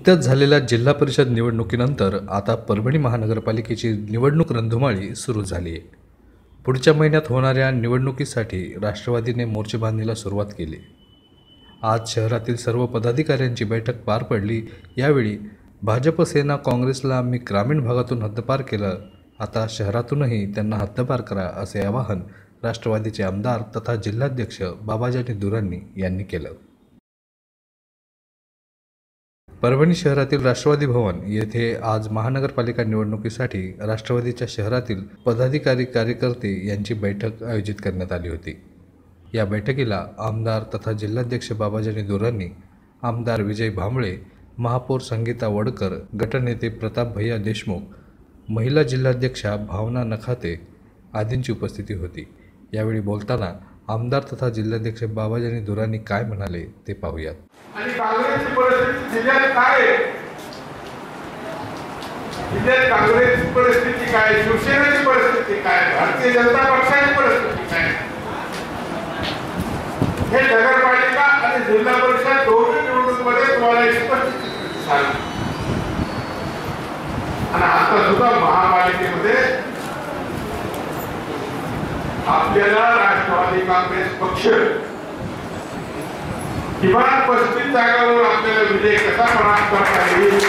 नुकत्याच झालेल्या जिल्हा परिषद निवडणुकीनंतर आता परभणी महानगरपालिकेची निवडणूक रणधुमाळी सुरू झाली आहे। पुढच्या महिन्यात होणाऱ्या निवडणुकीसाठी राष्ट्रवादीने मोर्चेबांधणीला सुरुवात केली। आज शहरातील सर्व पदाधिकाऱ्यांची बैठक पार पडली। यावेळी भाजप सेना काँग्रेसला मी ग्रामीण भागातून हद्दपार केलं, आता शहरातूनही त्यांना हद्दपार करा असे आवाहन राष्ट्रवादीचे आमदार तथा जिल्हाध्यक्ष बाबाजानी दुर्राणी यांनी केलं। परभणी शहरातील राष्ट्रवादी भवन येथे आज महानगरपालिका निवडणुकीसाठी राष्ट्रवादीच्या शहरातील पदाधिकारी कार्यकर्ते यांची बैठक आयोजित करण्यात आली होती। या बैठकीला आमदार तथा जिल्हाध्यक्ष बाबाजानी दुर्राणी, आमदार विजय भांबळे, महापौर संगीता वडकर, गटनेते प्रताप भैया देशमुख, महिला जिल्हाध्यक्षा भावना नखाते आदींची उपस्थिती होती। यावेळी बोलताना आमदार तथा जिल्हाध्यक्ष बाबाजानी दुर्राणी काय म्हणाले ते पाहूयात। आणि काँग्रेसची परिस्थिती जिल्ह्यात काय आहे, जिल्ह्यात काँग्रेसची परिस्थिती काय, शिवसेनेची परिस्थिती काय, भारतीय जनता पक्षाची परिस्थिती काय, हे नगरपालिका आणि जिल्हा परिषद दोन्ही निवडणुकीमध्ये तुम्हाला स्पष्ट झालं। आणि आता सुद्धा महापालिकेमध्ये आपल्याला राष्ट्रवादी काँग्रेस पक्ष किमान 35 जागांवर आपल्याला विजय कसा प्राप्त करता येईल